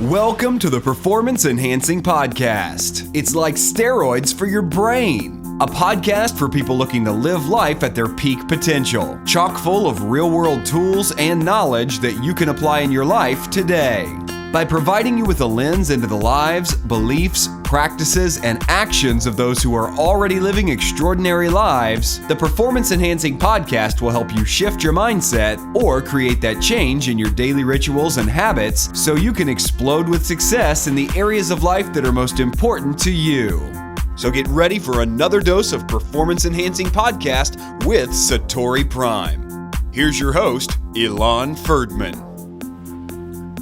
Welcome to the Performance Enhancing Podcast. It's like steroids for your brain. A podcast for people looking to live life at their peak potential. Chock full of real-world tools and knowledge that you can apply in your life today. By providing you with a lens into the lives, beliefs, practices, and actions of those who are already living extraordinary lives, the Performance Enhancing Podcast will help you shift your mindset or create that change in your daily rituals and habits so you can explode with success in the areas of life that are most important to you. So get ready for another dose of Performance Enhancing Podcast with SatoriPrime. Here's your host, Ilan Ferdman.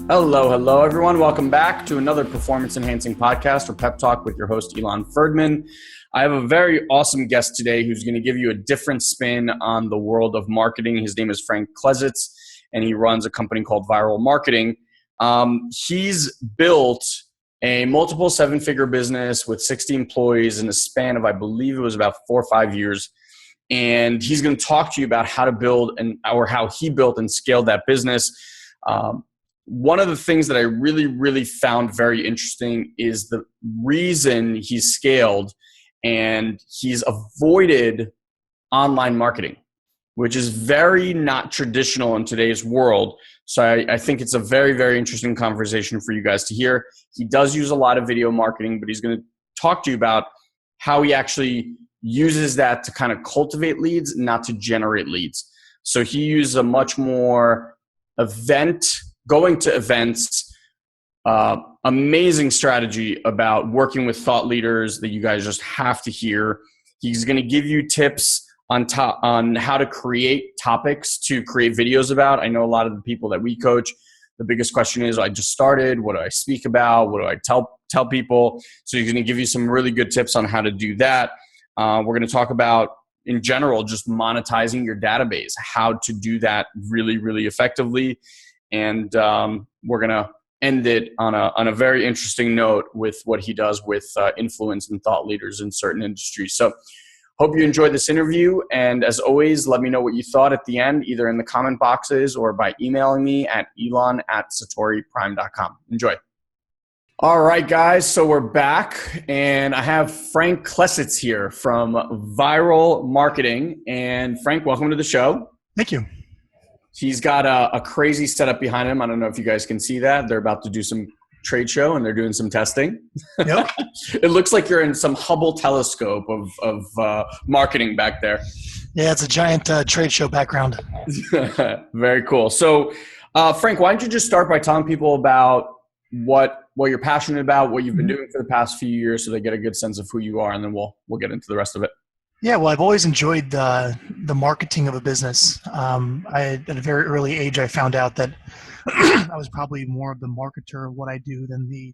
Hello, everyone. Welcome back to another Performance Enhancing Podcast or Pep Talk with your host, Ilan Ferdman. I have a very awesome guest today who's going to give you a different spin on the world of marketing. His name is Frank Klesitz, and he runs a company called Viral Marketing. He's built a multiple seven-figure business with 60 employees in a span of, I believe it was about 4 or 5 years. And he's going to talk to you about how to build or how he built and scaled that business. One of the things that I really found very interesting is the reason he's scaled and he's avoided online marketing, which is very not traditional in today's world. So I think it's a very interesting conversation for you guys to hear. He does use a lot of video marketing, but he's going to talk to you about how he actually uses that to kind of cultivate leads, not to generate leads. So he uses a much more going to events, amazing strategy about working with thought leaders that you guys just have to hear. He's going to give you tips on how to create topics to create videos about. I know a lot of the people that we coach, the biggest question is, I just started, what do I speak about? What do I tell people? So he's going to give you some really good tips on how to do that. We're going to talk about, in general, just monetizing your database, how to do that really effectively. And we're going to end it on a very interesting note with what he does with influence and thought leaders in certain industries. So hope you enjoyed this interview. And as always, let me know what you thought at the end, either in the comment boxes or by emailing me at elon@satoriprime.com. Enjoy. All right, guys. So we're back, and I have Frank Klesitz here from Viral Marketing. And Frank, welcome to the show. Thank you. He's got a crazy setup behind him. I don't know if you guys can see that. They're about to do some trade show and they're doing some testing. Yep. It looks like you're in some Hubble telescope of marketing back there. Yeah, it's a giant trade show background. Very cool. So, Frank, why don't you just start by telling people about what you're passionate about, what you've been doing for the past few years, so they get a good sense of who you are, and then we'll get into the rest of it. Yeah, well, I've always enjoyed the marketing of a business. At a very early age, I found out that I was probably more of the marketer of what I do than the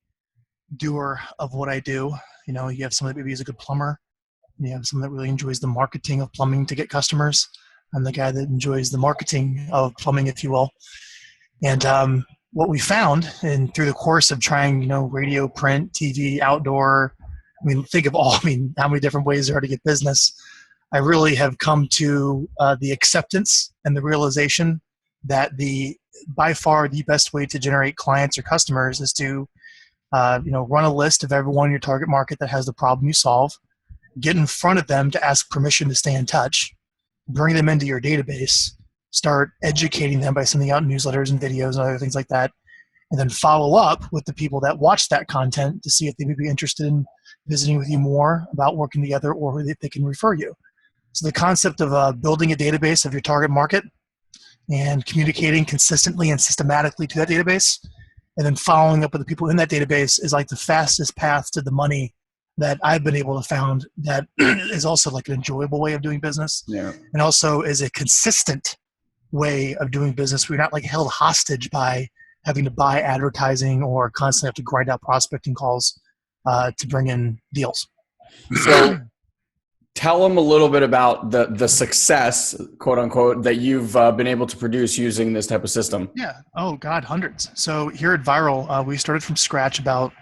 doer of what I do. You know, you have someone that maybe is a good plumber. You have someone that really enjoys the marketing of plumbing to get customers. I'm the guy that enjoys the marketing of plumbing, if you will. And what we found, and through the course of trying, radio, print, TV, outdoor, think of how many different ways there are to get business. I really have come to the acceptance and the realization that by far the best way to generate clients or customers is to, run a list of everyone in your target market that has the problem you solve, get in front of them to ask permission to stay in touch, bring them into your database, start educating them by sending out newsletters and videos and other things like that, and then follow up with the people that watch that content to see if they may be interested in visiting with you more about working together, or if they can refer you. So the concept of building a database of your target market and communicating consistently and systematically to that database, and then following up with the people in that database is like the fastest path to the money that I've been able to found, that is also like an enjoyable way of doing business. Yeah. And also is a consistent way of doing business. We're not like held hostage by having to buy advertising or constantly have to grind out prospecting calls to bring in deals. So tell them a little bit about the success, quote unquote, that you've been able to produce using this type of system. Yeah. Oh God, hundreds. So here at Viral, we started from scratch about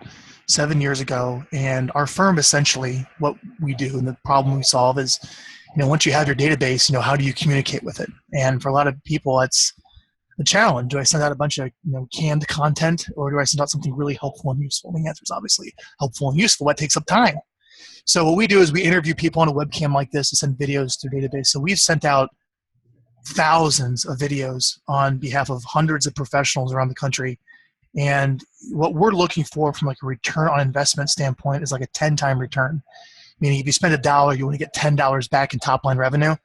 7 years ago. And our firm, essentially what we do and the problem we solve is, once you have your database, how do you communicate with it? And for a lot of people, it's the challenge. Do I send out a bunch of canned content, or do I send out something really helpful and useful? The answer is obviously helpful and useful. That takes up time. So what we do is we interview people on a webcam like this to send videos through database. So we've sent out thousands of videos on behalf of hundreds of professionals around the country. And what we're looking for from like a return on investment standpoint is like a 10-time return. Meaning if you spend $1, you want to get $10 back in top line revenue.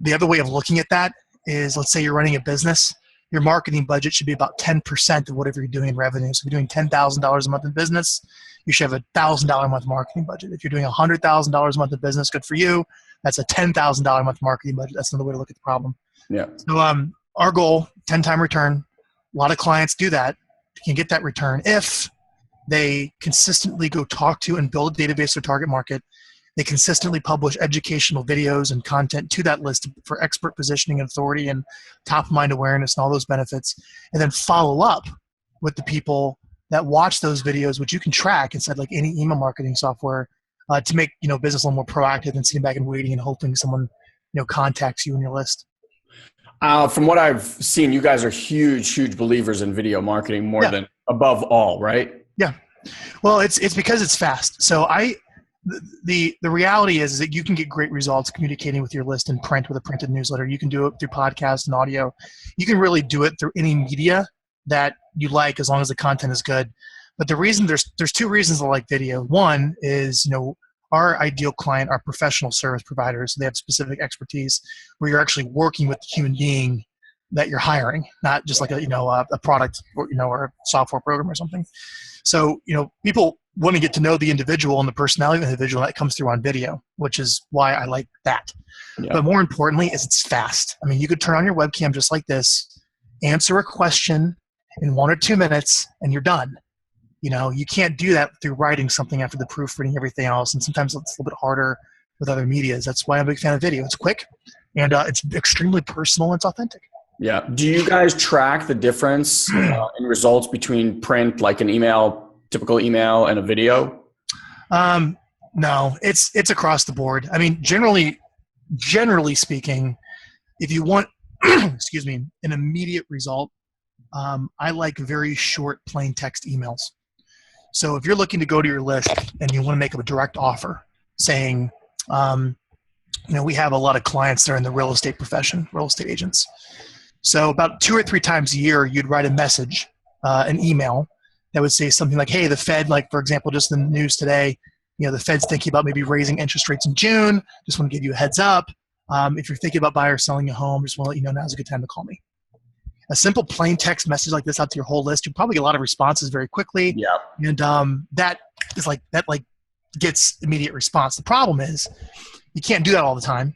The other way of looking at that is, let's say you're running a business, your marketing budget should be about 10% of whatever you're doing in revenue. So if you're doing $10,000 a month in business, you should have a $1,000 a month marketing budget. If you're doing $100,000 a month in business, good for you. That's a $10,000 a month marketing budget. That's another way to look at the problem. Yeah. So our goal, 10-time return. A lot of clients do that. Can get that return if they consistently go talk to and build a database or target market. They consistently publish educational videos and content to that list for expert positioning and authority and top of mind awareness and all those benefits. And then follow up with the people that watch those videos, which you can track inside like any email marketing software to make business a little more proactive than sitting back and waiting and hoping someone contacts you in your list. From what I've seen, you guys are huge believers in video marketing more than above all, right? Yeah. Well, it's because it's fast. So the reality is that you can get great results communicating with your list in print with a printed newsletter. You can do it through podcast and audio. You can really do it through any media that you like as long as the content is good. But the reason there's two reasons I like video. One is, our ideal client are professional service providers. So they have specific expertise where you're actually working with the human being that you're hiring, not just like a product or a software program or something. So, people want to get to know the individual and the personality of the individual that comes through on video, which is why I like that. Yeah. But more importantly is it's fast. I mean, you could turn on your webcam just like this, answer a question in 1 or 2 minutes, and you're done. You can't do that through writing something after the proofreading, everything else. And sometimes it's a little bit harder with other medias. That's why I'm a big fan of video. It's quick and it's extremely personal and it's authentic. Yeah. Do you guys track the difference in results between print, like an email, typical email, and a video? No, it's across the board. I mean, generally speaking, if you want, excuse me, an immediate result, I like very short plain text emails. So if you're looking to go to your list and you want to make a direct offer saying, we have a lot of clients that are in the real estate profession, real estate agents. So about 2 or 3 times a year, you'd write a message, an email that would say something like, hey, the Fed, like for example, just in the news today, the Fed's thinking about maybe raising interest rates in June. Just want to give you a heads up. If you're thinking about buying or selling a home, just want to let you know now's a good time to call me. A simple plain text message like this out to your whole list, you probably get a lot of responses very quickly. Yeah. And that gets immediate response. The problem is you can't do that all the time.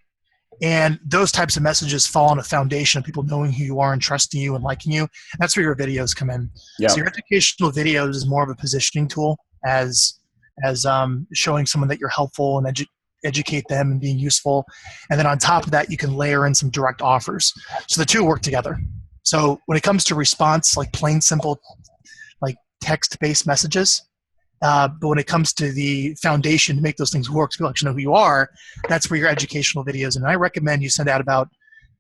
And those types of messages fall on a foundation of people knowing who you are and trusting you and liking you. And that's where your videos come in. Yeah. So your educational videos is more of a positioning tool as showing someone that you're helpful and educate them and being useful. And then on top of that, you can layer in some direct offers. So the two work together. So when it comes to response, like plain, simple, like text-based messages, but when it comes to the foundation to make those things work, so people actually know who you are, that's where your educational videos. And I recommend you send out about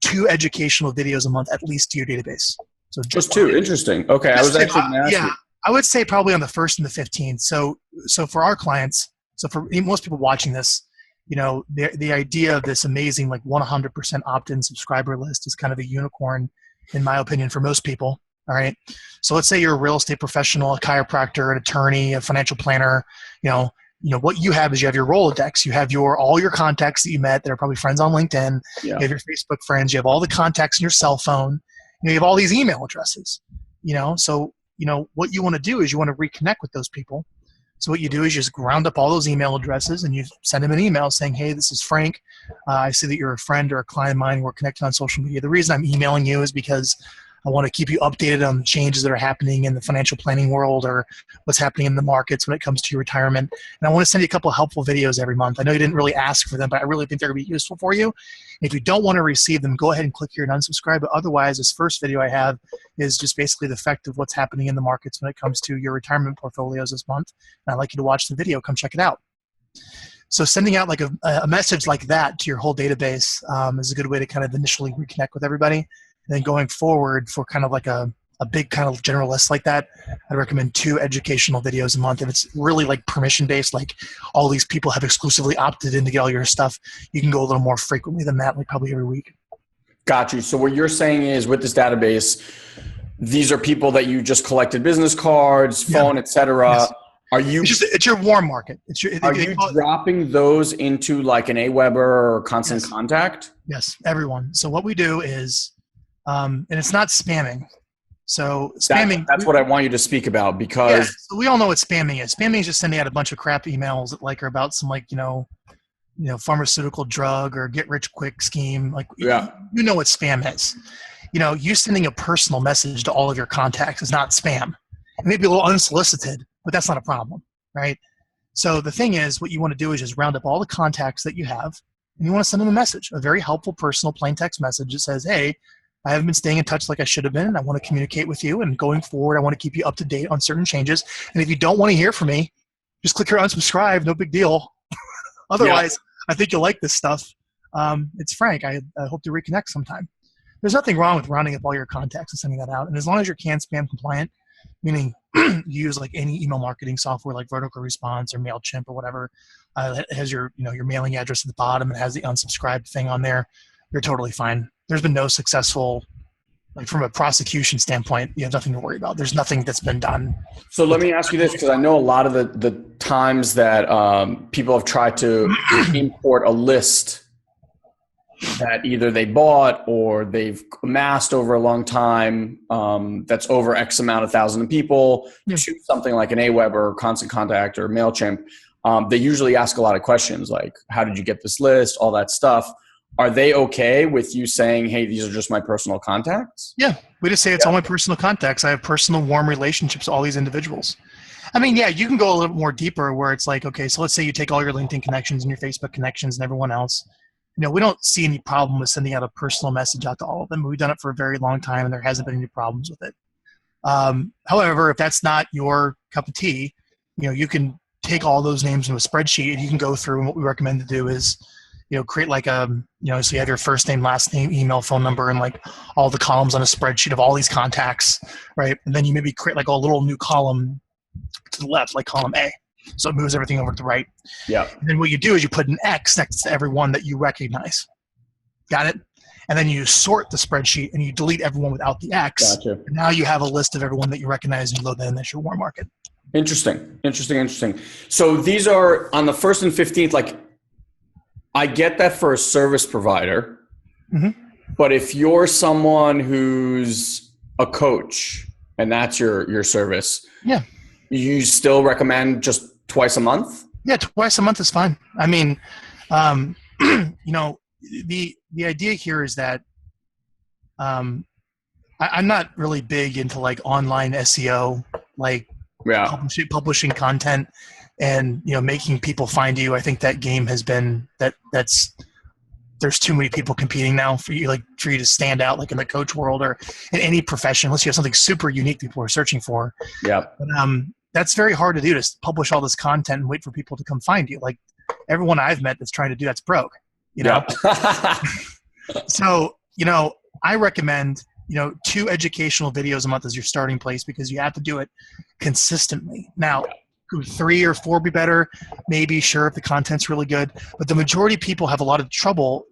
2 educational videos a month, at least to your database. So just 2. Interesting. Okay. I was actually going to ask you. I would say probably on the 1st and the 15th. So for our clients, so for most people watching this, the idea of this amazing, like 100% opt-in subscriber list is kind of a unicorn, in my opinion, for most people. All right. So let's say you're a real estate professional, a chiropractor, an attorney, a financial planner. What you have is you have your Rolodex. You have all your contacts that you met that are probably friends on LinkedIn. Yeah. You have your Facebook friends. You have all the contacts in your cell phone. You have all these email addresses. So what you want to do is you want to reconnect with those people. So what you do is you just round up all those email addresses and you send them an email saying, hey, this is Frank. I see that you're a friend or a client of mine. We're connected on social media. The reason I'm emailing you is because I want to keep you updated on the changes that are happening in the financial planning world or what's happening in the markets when it comes to your retirement. And I want to send you a couple of helpful videos every month. I know you didn't really ask for them, but I really think they're going to be useful for you. If you don't want to receive them, go ahead and click here and unsubscribe. But otherwise, this first video I have is just basically the effect of what's happening in the markets when it comes to your retirement portfolios this month. And I'd like you to watch the video. Come check it out. So sending out like a message like that to your whole database is a good way to kind of initially reconnect with everybody. then going forward for kind of like a big kind of generalist like that, I'd recommend 2 educational videos a month. If it's really like permission based, like all these people have exclusively opted in to get all your stuff, you can go a little more frequently than that, like probably every week. Got you. So what you're saying is with this database, these are people that you just collected business cards, phone, etc. Yes. Are you? It's your warm market. Are you dropping those into like an AWeber or Constant Contact? Yes, everyone. So what we do is, and it's not spamming. So spamming. That's what I want you to speak about, because so we all know what spamming is. Spamming is just sending out a bunch of crap emails that like are about some like pharmaceutical drug or get rich quick scheme. Like you know what spam is. You sending a personal message to all of your contacts is not spam. It may be a little unsolicited, but that's not a problem, right? So the thing is, what you want to do is just round up all the contacts that you have, and you want to send them a message, a very helpful, personal, plain text message that says, hey, I haven't been staying in touch like I should have been, and I want to communicate with you, and going forward, I want to keep you up to date on certain changes. And if you don't want to hear from me, just click here unsubscribe, no big deal. Otherwise, I think you'll like this stuff. It's Frank. I hope to reconnect sometime. There's nothing wrong with rounding up all your contacts and sending that out. And as long as you're CAN spam compliant, meaning you use like any email marketing software like Vertical Response or MailChimp or whatever, that has your mailing address at the bottom and has the unsubscribed thing on there, you're totally fine. There's been no successful, like from a prosecution standpoint, you have nothing to worry about. There's nothing that's been done. So let me ask you this, because I know a lot of the times that people have tried to import a list that either they bought or they've amassed over a long time, that's over X amount of thousand of people, to something like an AWeber or Constant Contact or MailChimp. They usually ask a lot of questions like, how did you get this list? All that stuff. Are they okay with you saying, hey, these are just my personal contacts? Yeah, we just say it's all my personal contacts. I have personal, warm relationships with all these individuals. I mean, yeah, you can go a little more deeper where it's like, okay, so let's say you take all your LinkedIn connections and your Facebook connections and everyone else. We don't see any problem with sending out a personal message out to all of them. We've done it for a very long time, and there hasn't been any problems with it. However, if that's not your cup of tea, you can take all those names into a spreadsheet, and you can go through. And what we recommend to do is, create like so you have your first name, last name, email, phone number, and like all the columns on a spreadsheet of all these contacts, right? And then you maybe create like a little new column to the left, like column A. So it moves everything over to the right. Yeah. And then what you do is you put an X next to everyone that you recognize. Got it? And then you sort the spreadsheet and you delete everyone without the X. Gotcha. And now you have a list of everyone that you recognize and you load that in. That's your warm market. Interesting. So these are on the 1st and 15th, like I get that for a service provider, but if you're someone who's a coach and that's your service, you still recommend just twice a month? Yeah, twice a month is fine. I mean, the idea here is that I'm not really big into like online SEO, like publishing content and making people find you. I think that game has been there's too many people competing now for you to stand out, like in the coach world or in any profession, unless you have something super unique people are searching for. Yeah. But, that's very hard to do, to publish all this content and wait for people to come find you. Like everyone I've met that's trying to do that's broke, So, I recommend, 2 educational videos a month as your starting place, because you have to do it consistently. Now, could 3 or 4 be better? Maybe, sure, if the content's really good. But the majority of people have a lot of trouble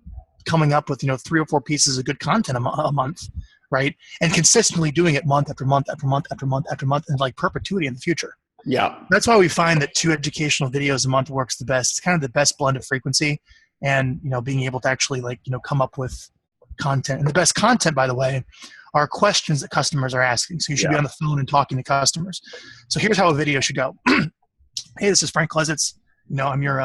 coming up with, 3 or 4 pieces of good content a month, right? And consistently doing it month after month after month after month after month, and like perpetuity in the future. Yeah. That's why we find that 2 educational videos a month works the best. It's kind of the best blend of frequency and, being able to actually come up with content. And the best content, by the way, are questions that customers are asking. So you should be on the phone and talking to customers. So here's how a video should go. Hey, this is Frank Klesitz. I'm your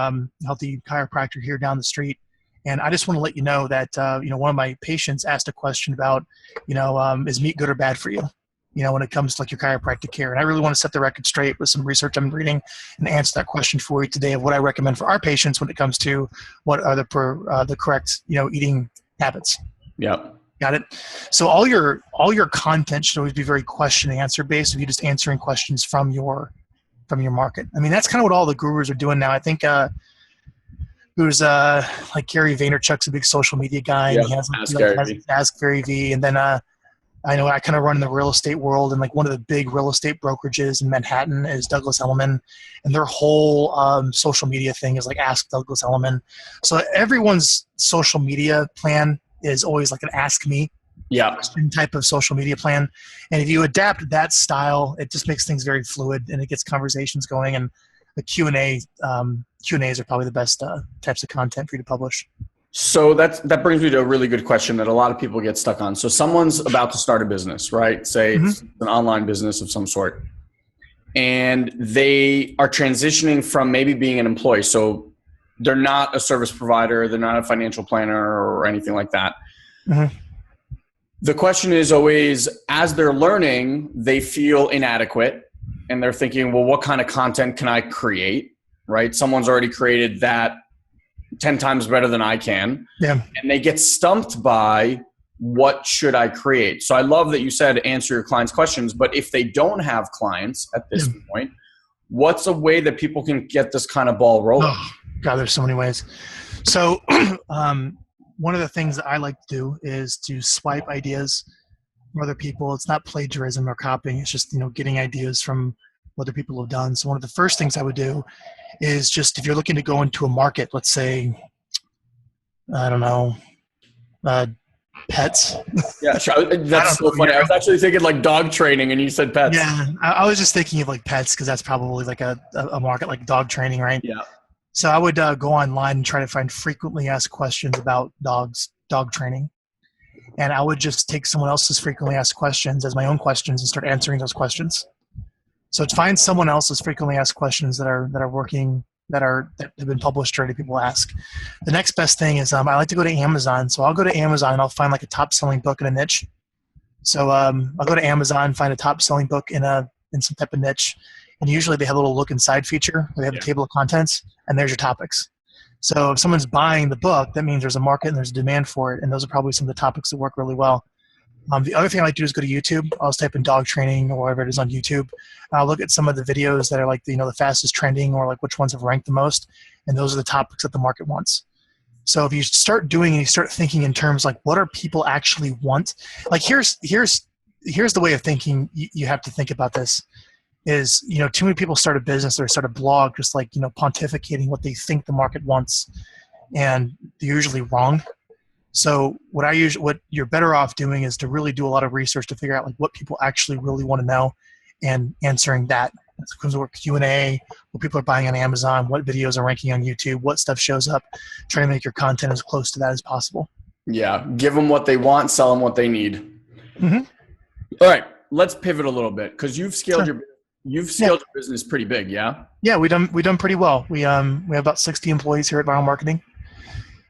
healthy chiropractor here down the street. And I just want to let you know that, one of my patients asked a question about, is meat good or bad for you? When it comes to like your chiropractic care. And I really want to set the record straight with some research I'm reading and answer that question for you today of what I recommend for our patients when it comes to what are the correct, eating habits. Yeah. Got it. So all your content should always be very question and answer based. If you're just answering questions from your market. I mean, that's kind of what all the gurus are doing now. I think who's like Gary Vaynerchuk's a big social media guy, and he has Ask Gary V. And then I know I kind of run in the real estate world, and like one of the big real estate brokerages in Manhattan is Douglas Elliman, and their whole social media thing is like Ask Douglas Elliman. So everyone's social media plan is always like an Ask Me type of social media plan. And if you adapt that style, it just makes things very fluid and it gets conversations going. And the Q&As are probably the best types of content for you to publish. So that brings me to a really good question that a lot of people get stuck on. So someone's about to start a business, right? Say it's an online business of some sort, and they are transitioning from maybe being an employee. So they're not a service provider, they're not a financial planner or anything like that. The question is always, as they're learning, they feel inadequate and they're thinking, well, what kind of content can I create, right? Someone's already created that 10 times better than I can. Yeah. And they get stumped by what should I create? So I love that you said answer your clients' questions, but if they don't have clients at this point, what's a way that people can get this kind of ball rolling? Oh, God, there's so many ways. So one of the things that I like to do is to swipe ideas from other people. It's not plagiarism or copying. It's just, getting ideas from what other people have done. So one of the first things I would do is just, if you're looking to go into a market, let's say, I don't know, pets. Yeah, that's so funny. I was actually thinking like dog training and you said pets. Yeah, I was just thinking of like pets because that's probably like a market like dog training, right? Yeah. So I would go online and try to find frequently asked questions about dog training. And I would just take someone else's frequently asked questions as my own questions and start answering those questions. So to find someone else's frequently asked questions that are working, that have been published already, people ask. The next best thing is I like to go to Amazon. So I'll go to Amazon and I'll find like a top selling book in a niche. So I'll go to Amazon, find a top selling book in some type of niche. And usually they have a little look inside feature where they have a table of contents and there's your topics. So if someone's buying the book, that means there's a market and there's a demand for it. And those are probably some of the topics that work really well. The other thing I like to do is go to YouTube. I'll just type in dog training or whatever it is on YouTube. I'll look at some of the videos that are like, the fastest trending or like which ones have ranked the most. And those are the topics that the market wants. So if you start doing and you start thinking in terms like, what are people actually want? Like here's the way of thinking you have to think about this is, too many people start a business or start a blog just like, pontificating what they think the market wants. And they're usually wrong. So what you're better off doing is to really do a lot of research to figure out like what people actually really want to know and answering that. It comes with Q&A, what people are buying on Amazon, what videos are ranking on YouTube, what stuff shows up, try to make your content as close to that as possible. Yeah. Give them what they want, sell them what they need. All right. Let's pivot a little bit because you've scaled your business pretty big. Yeah. Yeah. We done pretty well. We have about 60 employees here at Viral Marketing.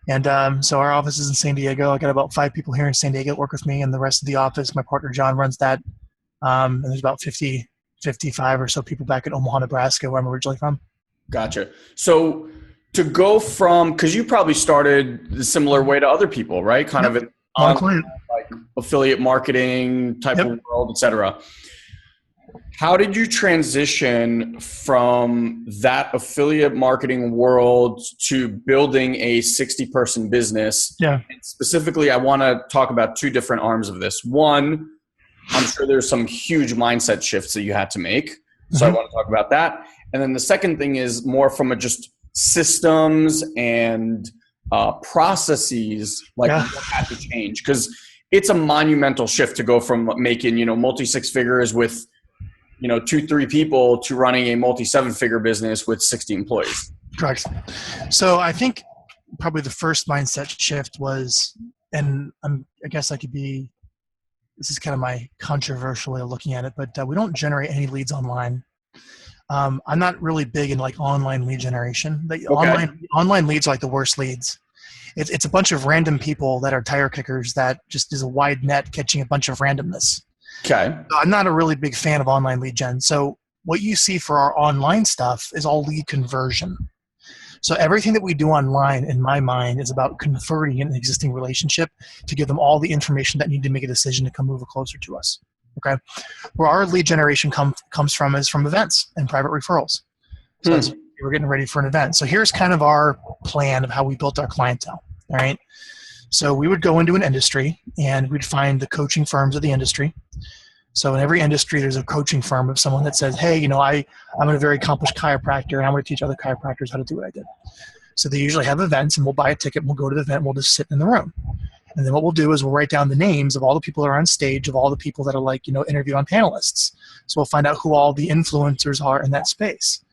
And so our office is in San Diego. I got about 5 people here in San Diego that work with me, and the rest of the office, my partner John runs that. And there's about 55 or so people back in Omaha, Nebraska, where I'm originally from. Gotcha. So to go from, because you probably started the similar way to other people, right? Kind of like affiliate marketing type of world, et cetera. How did you transition from that affiliate marketing world to building a 60-person business? Yeah. And specifically, I want to talk about 2 different arms of this. One, I'm sure there's some huge mindset shifts that you had to make. So I want to talk about that. And then the second thing is more from a just systems and processes, like what had to change. Because it's a monumental shift to go from making, multi-6 figures with 2-3 people to running a multi-7-figure business with 60 employees. Correct. So I think probably the first mindset shift was, and I guess this is kind of my controversial way of looking at it, but we don't generate any leads online. I'm not really big in like online lead generation. Online leads are like the worst leads. It's a bunch of random people that are tire kickers that just is a wide net catching a bunch of randomness. Okay. I'm not a really big fan of online lead gen. So what you see for our online stuff is all lead conversion. So everything that we do online, in my mind, is about converting an existing relationship to give them all the information that need to make a decision to come move closer to us. Okay. Where our lead generation comes from is from events and private referrals. So that's We're getting ready for an event. So here's kind of our plan of how we built our clientele. All right. So we would go into an industry and we'd find the coaching firms of the industry. So in every industry, there's a coaching firm of someone that says, hey, I'm a very accomplished chiropractor and I'm going to teach other chiropractors how to do what I did. So they usually have events and we'll buy a ticket and we'll go to the event and we'll just sit in the room. And then what we'll do is we'll write down the names of all the people that are on stage, of all the people that are interview on panelists. So we'll find out who all the influencers are in that space.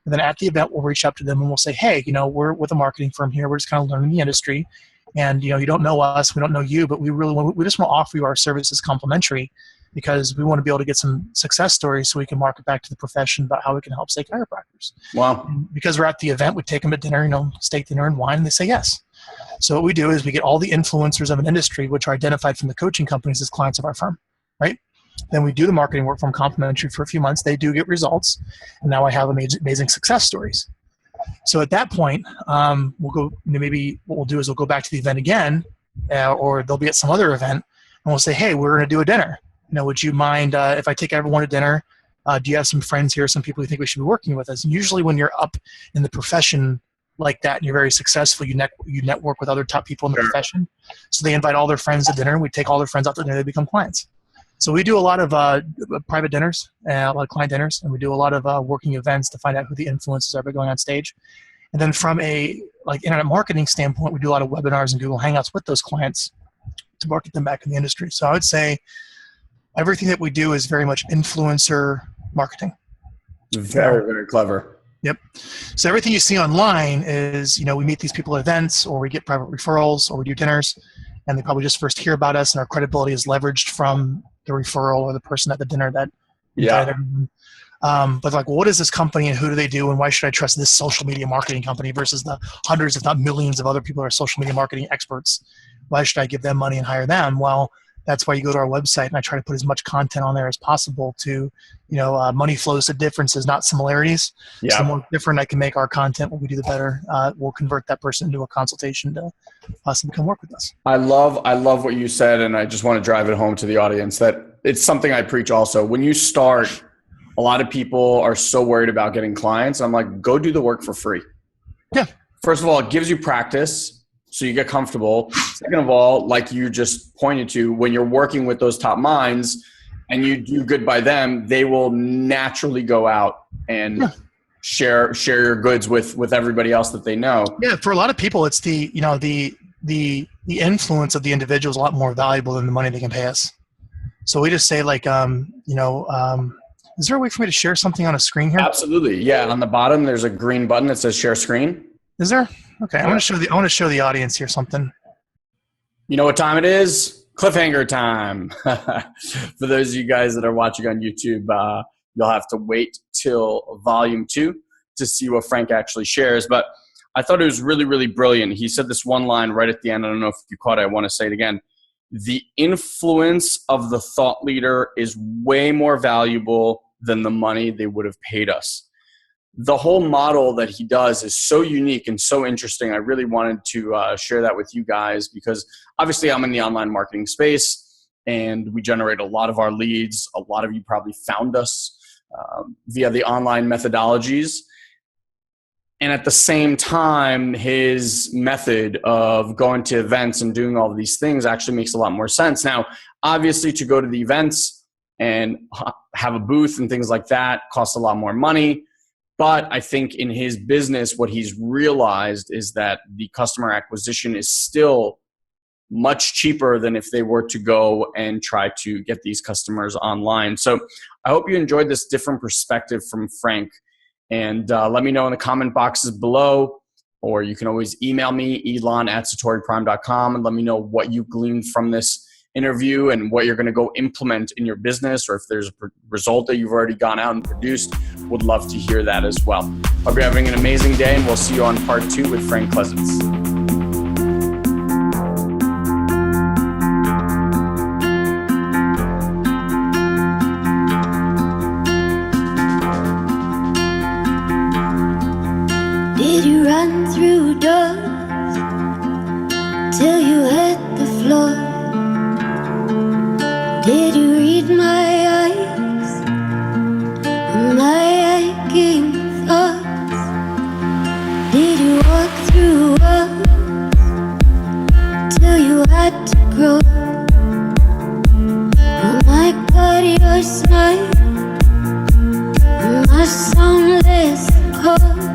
And then at the event, we'll reach out to them and we'll say, hey, we're with a marketing firm here. We're just kind of learning the industry. And, you don't know us, we don't know you, but we just want to offer you our services complimentary because we want to be able to get some success stories so we can market back to the profession about how we can help, say, chiropractors. Wow. And because we're at the event, we take them to dinner, steak dinner and wine, and they say yes. So what we do is we get all the influencers of an industry, which are identified from the coaching companies as clients of our firm, right? Then we do the marketing work for them complimentary for a few months. They do get results. And now I have amazing success stories. So at that point, we'll go, maybe what we'll do is we'll go back to the event again, or they'll be at some other event, and we'll say, hey, we're going to do a dinner. Would you mind if I take everyone to dinner? Do you have some friends here, some people you think we should be working with us? And usually when you're up in the profession like that and you're very successful, you network with other top people in the profession. So they invite all their friends to dinner. We take all their friends out to dinner. They become clients. So we do a lot of private dinners, a lot of client dinners, and we do a lot of working events to find out who the influencers are by going on stage. And then from a internet marketing standpoint, we do a lot of webinars and Google Hangouts with those clients to market them back in the industry. So I would say everything that we do is very much influencer marketing. Very, very clever. Yep. So everything you see online is, we meet these people at events, or we get private referrals, or we do dinners, and they probably just first hear about us, and our credibility is leveraged from the referral or the person at the dinner that invited everyone. But what is this company and who do they do and why should I trust this social media marketing company versus the hundreds, if not millions of other people who are social media marketing experts? Why should I give them money and hire them? Well, that's why you go to our website and I try to put as much content on there as possible to, money flows to differences, not similarities. Yeah. So the more different I can make our content, what we do, the better. We'll convert that person into a consultation to possibly come work with us. I love what you said. And I just want to drive it home to the audience that it's something I preach also. When you start, a lot of people are so worried about getting clients. I'm like, go do the work for free. Yeah. First of all, it gives you practice. So you get comfortable. Second of all, like you just pointed to, when you're working with those top minds and you do good by them, they will naturally go out and share your goods with everybody else that they know. Yeah, for a lot of people, it's the influence of the individual is a lot more valuable than the money they can pay us. So we just say is there a way for me to share something on a screen here? Absolutely. Yeah, on the bottom there's a green button that says share screen. Is there? Okay, I want to show the audience here something. You know what time it is? Cliffhanger time. For those of you guys that are watching on YouTube, you'll have to wait till volume 2 to see what Frank actually shares. But I thought it was really, really brilliant. He said this one line right at the end. I don't know if you caught it. I want to say it again. The influence of the thought leader is way more valuable than the money they would have paid us. The whole model that he does is so unique and so interesting. I really wanted to share that with you guys because obviously I'm in the online marketing space and we generate a lot of our leads. A lot of you probably found us via the online methodologies. And at the same time, his method of going to events and doing all of these things actually makes a lot more sense. Now, obviously to go to the events and have a booth and things like that costs a lot more money. But I think in his business, what he's realized is that the customer acquisition is still much cheaper than if they were to go and try to get these customers online. So I hope you enjoyed this different perspective from Frank. And let me know in the comment boxes below, or you can always email me, elon@SatoriPrime.com, and let me know what you gleaned from this interview and what you're going to go implement in your business, or if there's a result that you've already gone out and produced. Would love to hear that as well. Hope you're having an amazing day, and we'll see you on part 2 with Frank Klesitz. Did you run through doors till you hit the floor? Did you read my eyes and my aching thoughts? road. Oh my God, your smile, my soundless call.